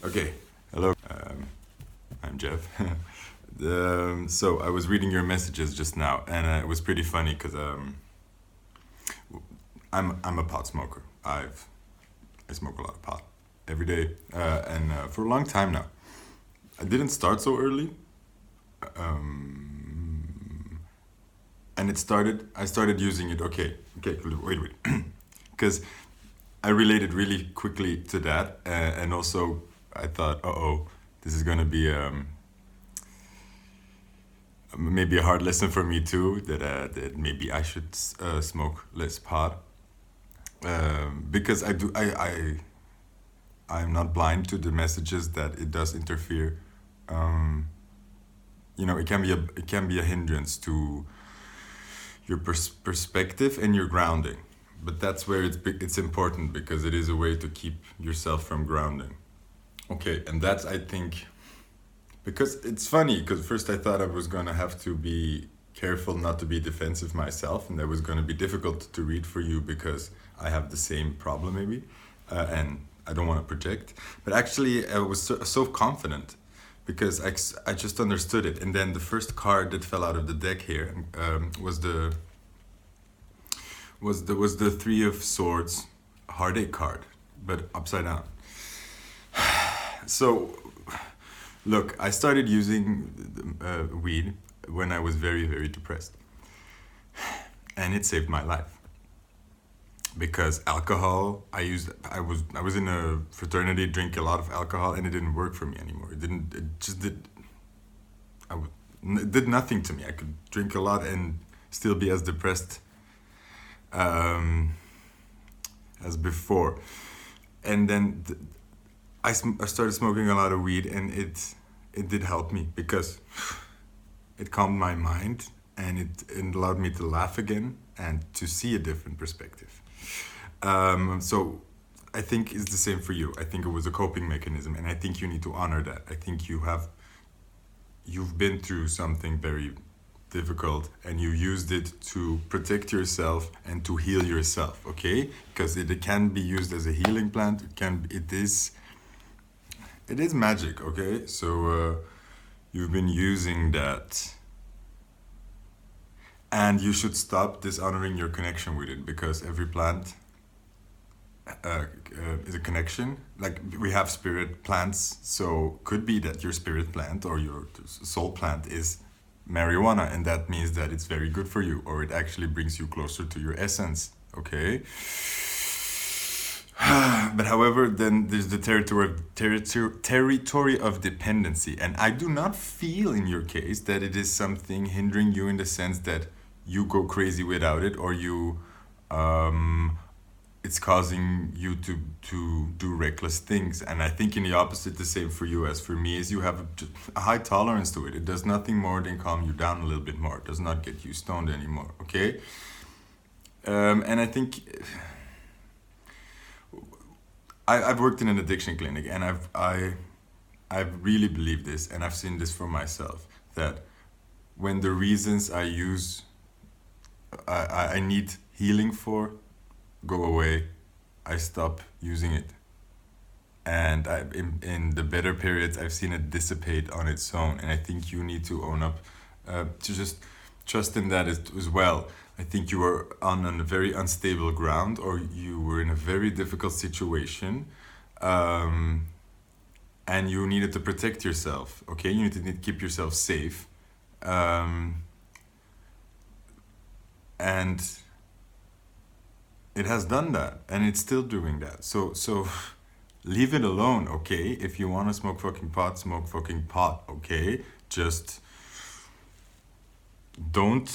Okay, hello. I'm Jeff. So I was reading your messages just now, and it was pretty funny because I'm a pot smoker. I smoke a lot of pot every day, and for a long time now. I didn't start so early, and I started using it. Okay, wait, because I related really quickly to that, and also I thought, oh, this is gonna be maybe a hard lesson for me too. That maybe I should smoke less pot, because I'm not blind to the messages that it does interfere. Um, it can be a hindrance to your perspective and your grounding. But that's where it's important because it is a way to keep yourself from grounding. Okay, and that's, I think, because it's funny, because first I thought I was going to have to be careful not to be defensive myself, and that was going to be difficult to read for you because I have the same problem maybe, and I don't want to project. But actually, I was so confident because I just understood it. And then the first card that fell out of the deck here was the Three of Swords heartache card, but upside down. So, look, I started using weed when I was very, very depressed, and it saved my life. Because alcohol, I was in a fraternity, drink a lot of alcohol, and it didn't work for me anymore. It just did. It did nothing to me. I could drink a lot and still be as depressed as before. And then I started smoking a lot of weed, and it did help me because it calmed my mind, and it allowed me to laugh again and to see a different perspective. So I think it's the same for you. I think it was a coping mechanism, and I think you need to honor that. I think you've been through something very difficult, and you used it to protect yourself and to heal yourself. Okay, because it can be used as a healing plant. It is magic. Okay, so you've been using that. And you should stop dishonoring your connection with it, because every plant is a connection. Like, we have spirit plants, so could be that your spirit plant or your soul plant is marijuana, and that means that it's very good for you, or it actually brings you closer to your essence. Okay. But however, then there's the territory of dependency, and I do not feel in your case that it is something hindering you in the sense that you go crazy without it, or it's causing you to do reckless things. And I think in the opposite, the same for you as for me, is you have a high tolerance to it. It does nothing more than calm you down a little bit more. It does not get you stoned anymore. Okay. And I think I've worked in an addiction clinic, and I've really believed this, and I've seen this for myself, that when the reasons I need healing for go away, I stop using it. And in the better periods, I've seen it dissipate on its own. And I think you need to own up, to just trust in that as well. I think you were on a very unstable ground, or you were in a very difficult situation, and you needed to protect yourself. Okay, you need to keep yourself safe, and it has done that, and it's still doing that. So leave it alone. Okay, if you want to smoke fucking pot, smoke fucking pot. Okay, just don't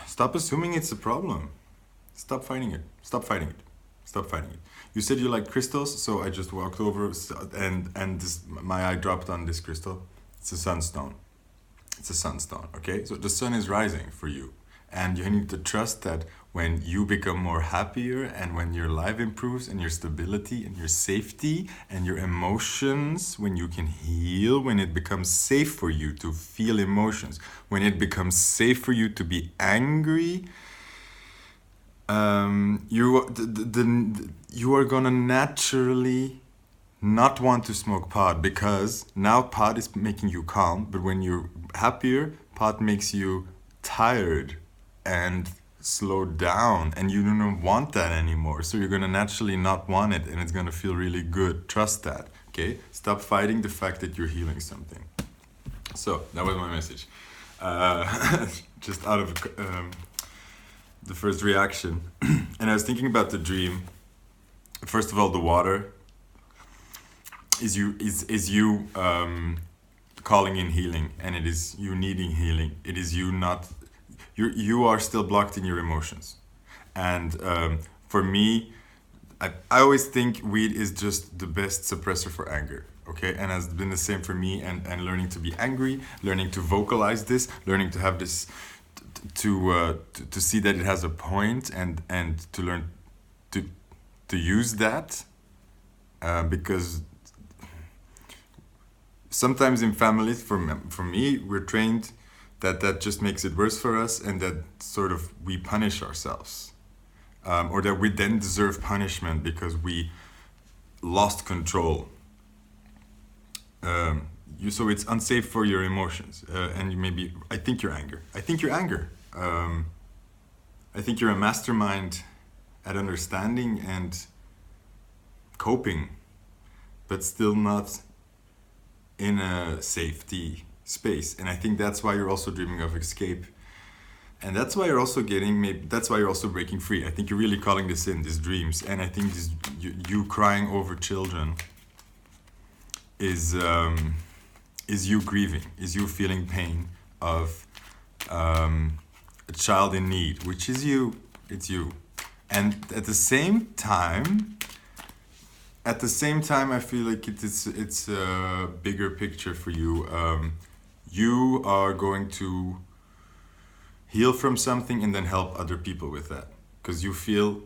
stop assuming it's a problem. Stop fighting it. Stop fighting it. Stop fighting it. You said you like crystals, so I just walked over, and my eye dropped on this crystal. It's a sunstone. It's a sunstone. Okay, so the sun is rising for you, and you need to trust that when you become more happier, and when your life improves, and your stability and your safety and your emotions, when you can heal, when it becomes safe for you to feel emotions, when it becomes safe for you to be angry, you are gonna naturally not want to smoke pot, because now pot is making you calm, but when you're happier, pot makes you tired and slow down, and you don't want that anymore. So you're gonna naturally not want it, and it's gonna feel really good. Trust that. Okay? Stop fighting the fact that you're healing something. So that was my message. Just out of the first reaction. And I was thinking about the dream. First of all, the water is you calling in healing, and it is you needing healing. It is you not you are still blocked in your emotions. And for me, I always think weed is just the best suppressor for anger. Okay, and has been the same for me, and learning to be angry, learning to vocalize this, learning to have this, to see that it has a point, and to learn to use that, because sometimes in families, for me, we're trained that just makes it worse for us, and that sort of we punish ourselves, or that we then deserve punishment because we lost control. So it's unsafe for your emotions, and I think you're anger. I think you're a mastermind at understanding and coping, but still not in a safety space. And I think that's why you're also dreaming of escape, and that's why you're also that's why you're also breaking free. I think you're really calling this in, these dreams, and I think you crying over children is you grieving, is you feeling pain of a child in need, which is you. It's you. And at the same time, I feel like it's a bigger picture for you. You are going to heal from something and then help other people with that, because you feel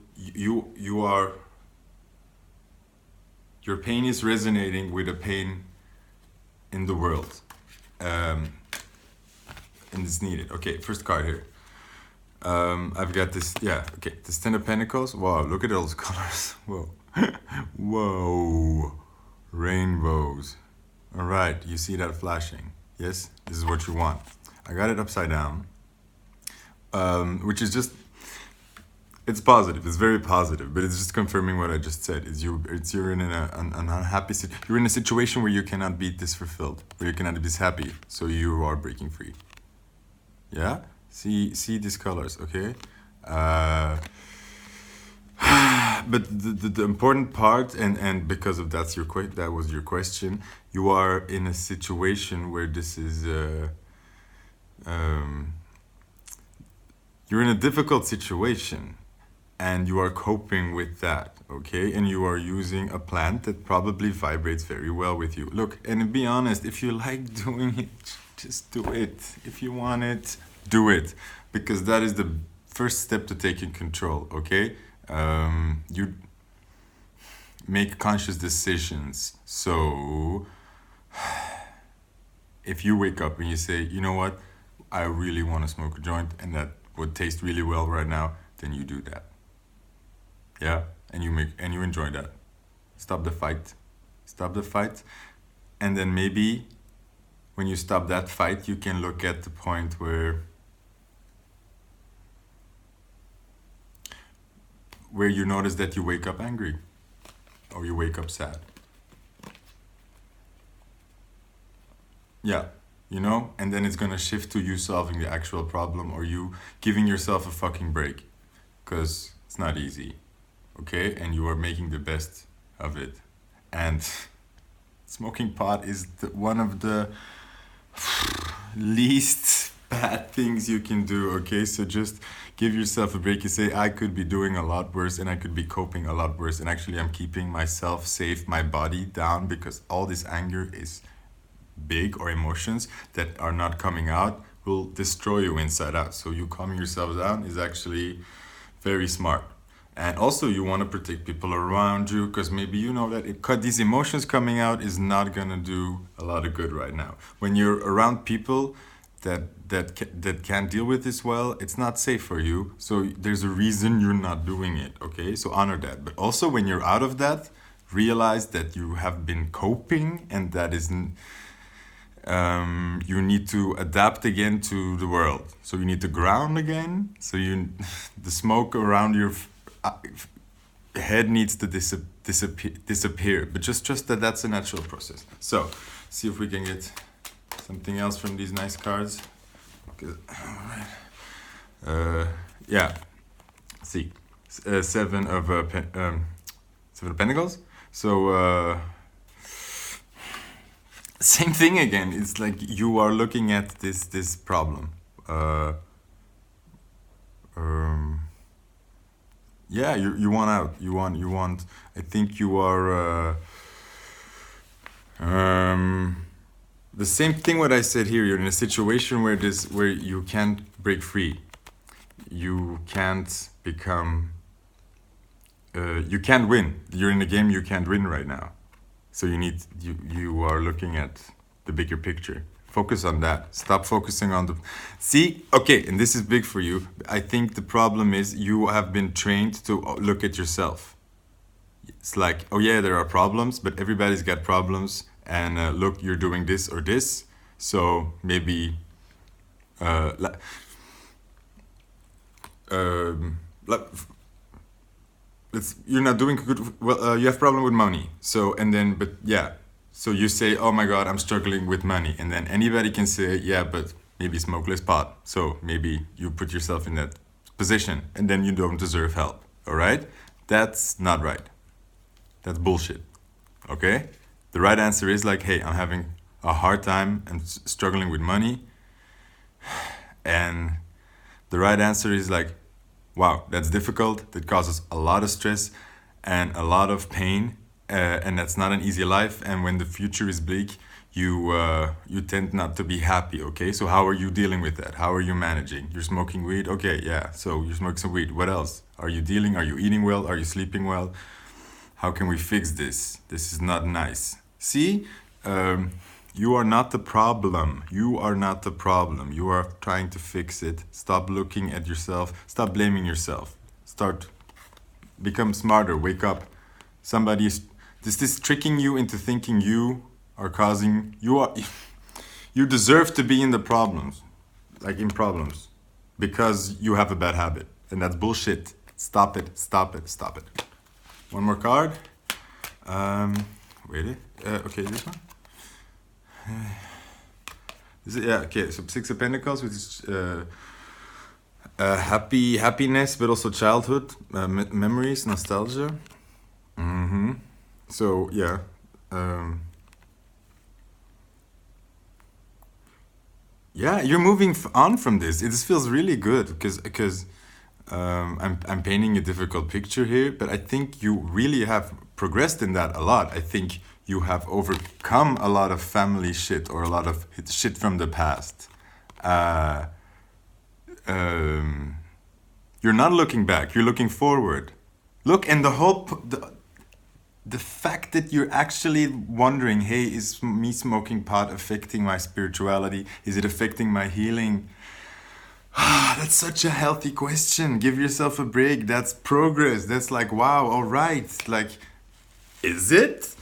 your pain is resonating with a pain in the world, and it's needed. Okay, first card here. I've got this. Yeah. Okay, this Ten of Pentacles. Wow, look at all those colors. Whoa, whoa, rainbows. All right, you see that flashing? Yes, this is what you want. I got it upside down, which is just. It's positive. It's very positive, but it's just confirming what I just said. You're in an unhappy. You're in a situation where you cannot be this fulfilled, where you cannot be this happy. So you are breaking free. Yeah. See these colors, okay? But the important part, and because of that was your question. You are in a situation where this is. You're in a difficult situation. And you are coping with that, okay? And you are using a plant that probably vibrates very well with you. Look, and be honest, if you like doing it, just do it. If you want it, do it. Because that is the first step to taking control, okay? You make conscious decisions. So, if you wake up and you say, you know what? I really want to smoke a joint, and that would taste really well right now, then you do that. Yeah, and you enjoy that. Stop the fight, and then maybe when you stop that fight, you can look at the point where you notice that you wake up angry, or you wake up sad. Yeah, and then it's gonna shift to you solving the actual problem, or you giving yourself a fucking break, because it's not easy. Okay, and you are making the best of it. And smoking pot is one of the least bad things you can do, okay? So just give yourself a break. You say, I could be doing a lot worse, and I could be coping a lot worse, and actually I'm keeping myself safe, my body down, because all this anger is big, or emotions that are not coming out will destroy you inside out. So you calming yourself down is actually very smart. And also you want to protect people around you, because maybe you know that these emotions coming out is not going to do a lot of good right now. When you're around people that can't deal with this well, it's not safe for you. So there's a reason you're not doing it, okay? So honor that. But also when you're out of that, realize that you have been coping, and that is you need to adapt again to the world. So you need to ground again. So the smoke around your head needs to disappear. But just trust that that's a natural process. So see if we can get something else from these nice cards. Yeah. See, seven of Pentacles. So same thing again. It's like you are looking at this problem. Yeah, you want out. You want. I think you are. The same thing what I said here. You're in a situation where you can't break free. You can't become. You can't win. You're in a game you can't win right now. So you are looking at the bigger picture. Focus on that. Stop focusing on the... See, okay, and this is big for you. I think the problem is you have been trained to look at yourself. It's like, oh yeah, there are problems, but everybody's got problems. And look, you're doing this or this. So maybe... you're not doing good. Well, you have problem with money. So, and then, but yeah. So you say, oh my God, I'm struggling with money. And then anybody can say, yeah, but maybe smokeless pot. So maybe you put yourself in that position and then you don't deserve help. All right? That's not right. That's bullshit. Okay? The right answer is like, hey, I'm having a hard time and struggling with money. And the right answer is like, wow, that's difficult. That causes a lot of stress and a lot of pain. And that's not an easy life. And when the future is bleak, you tend not to be happy, okay? So how are you dealing with that? How are you managing? You're smoking weed? Okay, yeah, so you're smoking some weed. What else? Are you dealing? Are you eating well? Are you sleeping well? How can we fix this? This is not nice. See, you are not the problem. You are not the problem. You are trying to fix it. Stop looking at yourself. Stop blaming yourself. Become smarter. Wake up. This is tricking you into thinking you deserve to be in the problems, like in problems, because you have a bad habit, and that's bullshit. Stop it, stop it, stop it. One more card. Okay, this one. Okay, so Six of Pentacles, which is happiness, but also childhood, memories, nostalgia. So yeah, yeah, you're moving on from this. This feels really good because I'm painting a difficult picture here, but I think you really have progressed in that a lot. I think you have overcome a lot of family shit or a lot of shit from the past. You're not looking back. You're looking forward. Look, and the fact that you're actually wondering, hey, is me smoking pot affecting my spirituality? Is it affecting my healing? That's such a healthy question. Give yourself a break. That's progress. That's like, wow, all right. Like, is it?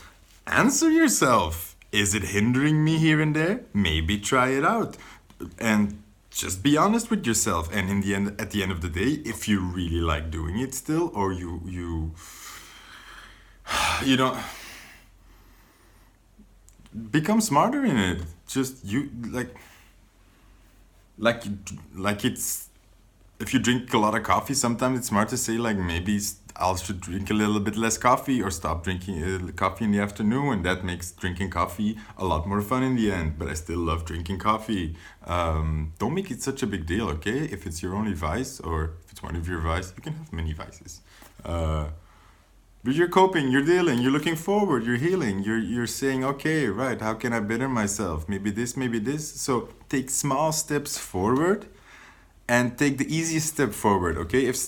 Answer yourself. Is it hindering me here and there? Maybe try it out. And just be honest with yourself. And at the end of the day, if you really like doing it still, or you don't become smarter in it. Just like it's, if you drink a lot of coffee, sometimes it's smart to say like, maybe I should drink a little bit less coffee or stop drinking coffee in the afternoon, and that makes drinking coffee a lot more fun in the end. But I still love drinking coffee. Don't make it such a big deal, okay? If it's your only vice, or if it's one of your vices, you can have many vices. But you're coping, you're dealing, you're looking forward, you're healing, you're saying, okay, right, how can I better myself? Maybe this, maybe this. So take small steps forward and take the easiest step forward, okay? If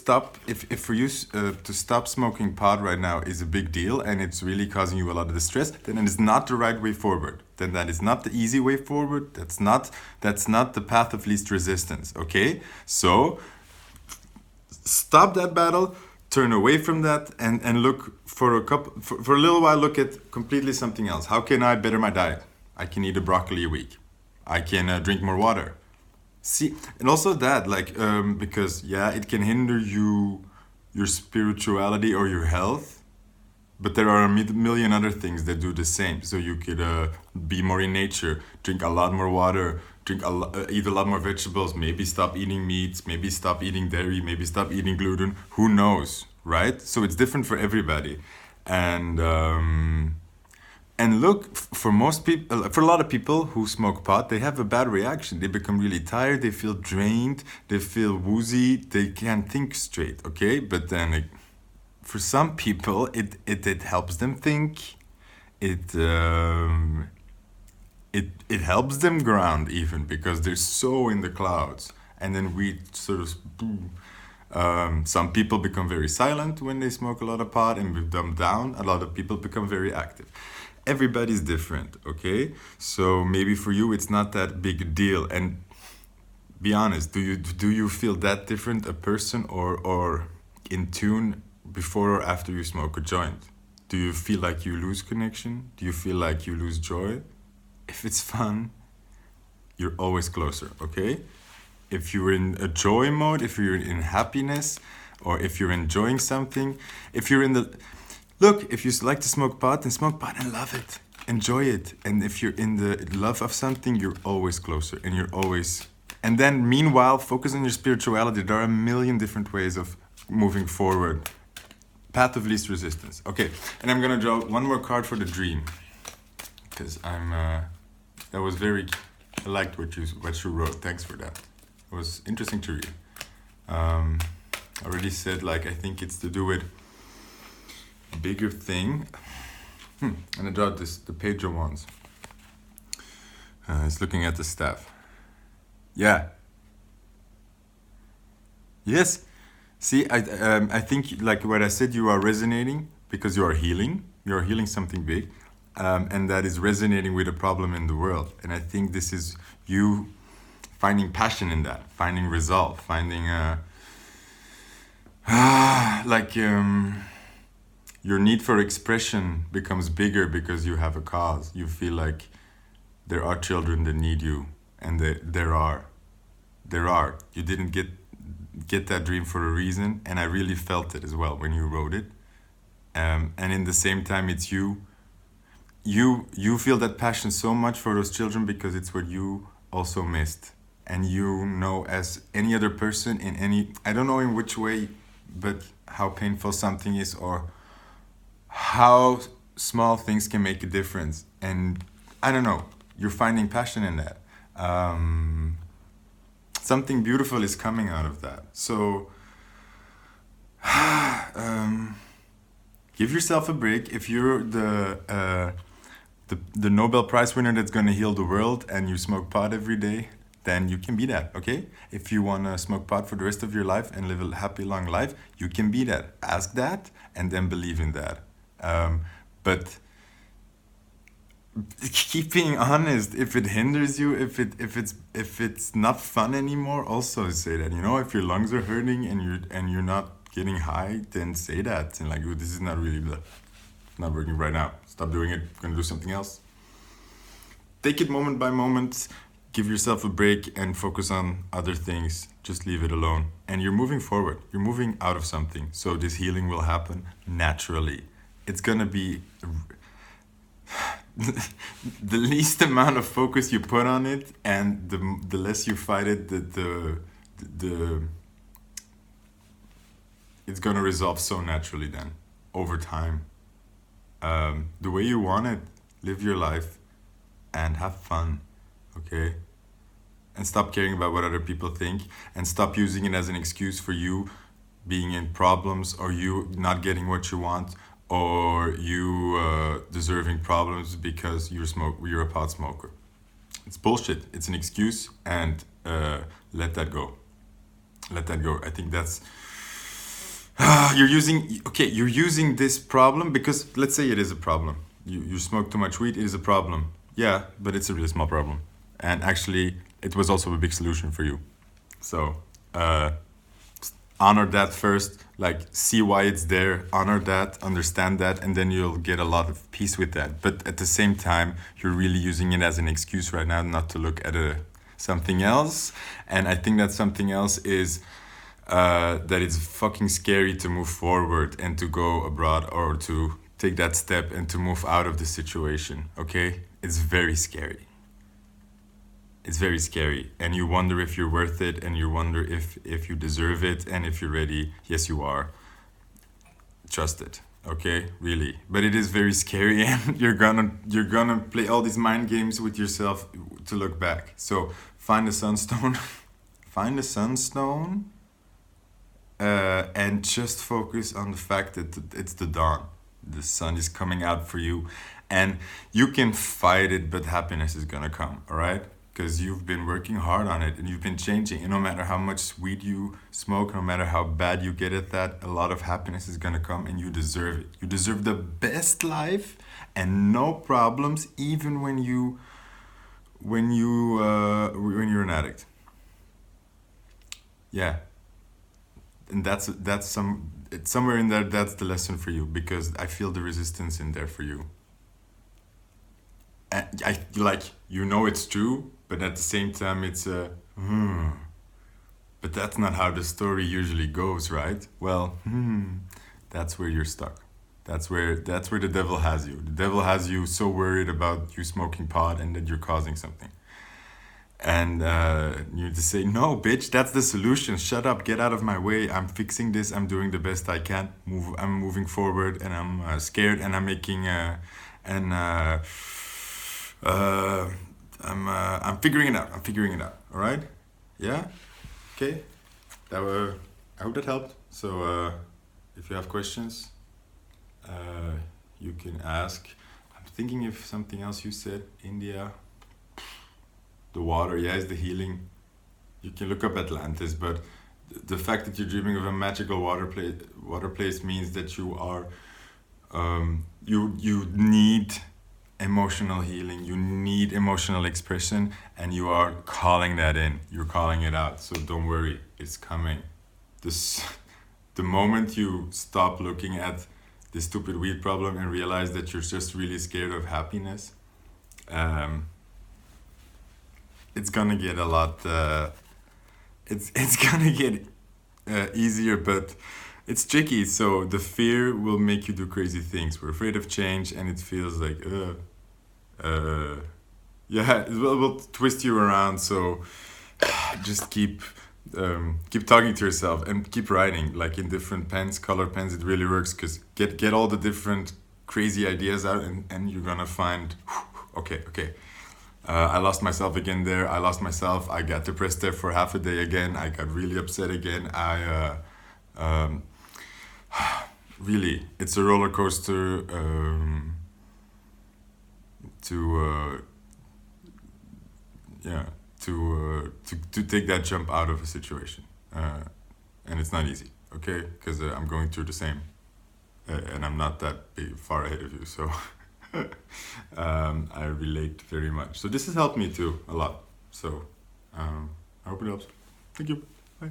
for you to stop smoking pot right now is a big deal and it's really causing you a lot of distress, then it is not the right way forward. Then that is not the easy way forward. That's not the path of least resistance, okay? So stop that battle. turn away from that and look for for a little while, look at completely something else. How can I better my diet? I can eat a broccoli a week. I can drink more water. See, and also that, like, because yeah, it can hinder your spirituality or your health, but there are a million other things that do the same. So you could be more in nature, drink a lot more water, eat a lot more vegetables, maybe stop eating meats, maybe stop eating dairy, maybe stop eating gluten. Who knows, right? So it's different for everybody, and look, for most people, for a lot of people who smoke pot, they have a bad reaction. They become really tired. They feel drained. They feel woozy. They can't think straight. Okay, but then like, for some people, it helps them think. It helps them ground even because they're so in the clouds. And then we sort of boom. Some people become very silent when they smoke a lot of pot and we dumb down. A lot of people become very active. Everybody's different, okay? So maybe for you it's not that big a deal. And be honest, do you feel that different a person or in tune before or after you smoke a joint? Do you feel like you lose connection? Do you feel like you lose joy? If it's fun, you're always closer, okay? If you're in a joy mode, if you're in happiness, or if you're enjoying something, if you're in the... Look, if you like to smoke pot, then smoke pot and love it. Enjoy it. And if you're in the love of something, you're always closer and you're always... And then meanwhile, focus on your spirituality. There are a million different ways of moving forward. Path of least resistance. Okay, and I'm gonna draw one more card for the dream. Because that was very... I liked what you wrote. Thanks for that. It was interesting to read. I already said, like, I think it's to do with a bigger thing. And I draw the Page of Wands. It's looking at the staff. Yeah. Yes. See, I think, like what I said, you are resonating because you are healing. You are healing something big. And that is resonating with a problem in the world. And I think this is you finding passion in that, finding resolve, finding your need for expression becomes bigger because you have a cause. You feel like there are children that need you, and there are. You didn't get that dream for a reason, and I really felt it as well when you wrote it. And in the same time, it's you feel that passion so much for those children because it's what you also missed. And you know, as any other person in any, I don't know in which way, but how painful something is or how small things can make a difference. And I don't know, you're finding passion in that. Something beautiful is coming out of that. So give yourself a break. If you're the Nobel Prize winner that's going to heal the world and you smoke pot every day, then you can be that, okay? If you want to smoke pot for the rest of your life and live a happy, long life, you can be that. Ask that and then believe in that. But keep being honest. If it hinders you, if it's not fun anymore, also say that. You know, if your lungs are hurting and you're not getting high, then say that. And like, oh, this is not really not working right now. Stop doing it. I'm gonna do something else. Take it moment by moment. Give yourself a break and focus on other things. Just leave it alone. And you're moving forward. You're moving out of something. So this healing will happen naturally. It's gonna be the least amount of focus you put on it, and the less you fight it, it's gonna resolve so naturally then, over time. The way you want it, live your life, and have fun, okay? And stop caring about what other people think, and stop using it as an excuse for you being in problems, or you not getting what you want, or you deserving problems because you're a pot smoker. It's bullshit. It's an excuse, and let that go. Let that go. I think that's... you're using this problem because, let's say it is a problem. You smoke too much weed, it is a problem. Yeah, but it's a really small problem. And actually, it was also a big solution for you. So, honor that first, like see why it's there, honor that, understand that, and then you'll get a lot of peace with that. But at the same time, you're really using it as an excuse right now not to look at something else. And I think that something else is that it's fucking scary to move forward and to go abroad or to take that step and to move out of the situation. Okay, it's very scary. It's very scary, and you wonder if you're worth it, and you wonder if you deserve it, and if you're ready. Yes, you are. Trust it. Okay, really. But it is very scary, and you're gonna play all these mind games with yourself to look back. So find a sunstone, find a sunstone, and just focus on the fact that it's the dawn. The sun is coming out for you, and you can fight it, but happiness is gonna come. All right, because you've been working hard on it and you've been changing. And no matter how much weed you smoke, no matter how bad you get at that, a lot of happiness is gonna come, and you deserve it. You deserve the best life and no problems, even when you're an addict. Yeah, and it's somewhere in there. That's the lesson for you, because I feel the resistance in there for you. And I like, it's true, but at the same time it's but that's not how the story usually goes, right? Well, that's where you're stuck. That's where the devil has you. The devil has you so worried about you smoking pot and that you're causing something. And you just say, no, bitch, that's the solution. Shut up, get out of my way. I'm fixing this. I'm doing the best I can. I'm moving forward, and I'm scared, and I'm making and I'm figuring it out. I'm figuring it out. All right? Yeah. Okay. I hope that helped. So if you have questions, you can ask. I'm thinking if something else you said. India. The water, yeah, is the healing. You can look up Atlantis, but the fact that you're dreaming of a magical water place means that you are you need emotional healing, you need emotional expression, and you are calling that in. You're calling it out. So don't worry, it's coming. This the moment you stop looking at this stupid weed problem and realize that you're just really scared of happiness, it's gonna get a lot. It's gonna get easier, but it's tricky. So the fear will make you do crazy things. We're afraid of change, and it feels like, yeah, it will twist you around. So just keep talking to yourself and keep writing, like in different pens, color pens. It really works, because get all the different crazy ideas out, and you're gonna find, okay. I lost myself again there. I lost myself. I got depressed there for half a day again. I got really upset again. Really, it's a roller coaster yeah, to take that jump out of a situation. And it's not easy, okay? Because I'm going through the same. And I'm not that far ahead of you, so I relate very much. So this has helped me too a lot. So I hope it helps. Thank you. Bye.